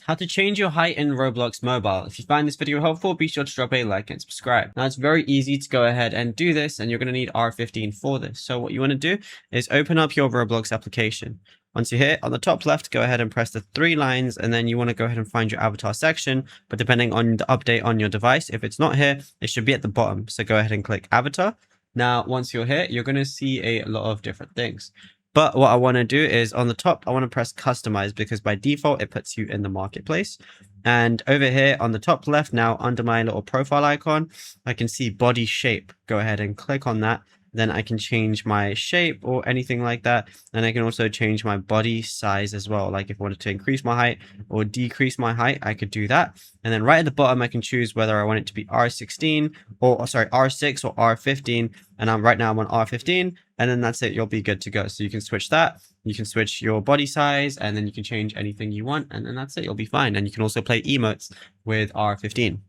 How to change your height in Roblox mobile. If you find this video helpful, be sure to drop a like and subscribe. Now it's very easy to go ahead and do this, and you're going to need R15 for this. So what you want to do is open up your Roblox application. Once you're here, on the top left, go ahead and press the 3 lines, and then you want to go ahead and find your avatar section. But depending on the update on your device, if it's not here, it should be at the bottom. So go ahead and click avatar. Now, once you're here, you're going to see a lot of different things. But what I want to do is on the top, I want to press customize because by default, it puts you in the marketplace. And over here on the top left now, under my little profile icon, I can see body shape. Go ahead and click on that. Then I can change my shape or anything like that. And I can also change my body size as well. Like if I wanted to increase my height or decrease my height, I could do that. And then right at the bottom, I can choose whether I want it to be R16 or sorry, R6 or R15. And right now I'm on R15, and then that's it. You'll be good to go. So you can switch that. You can switch your body size, and then you can change anything you want. And then that's it. You'll be fine. And you can also play emotes with R15.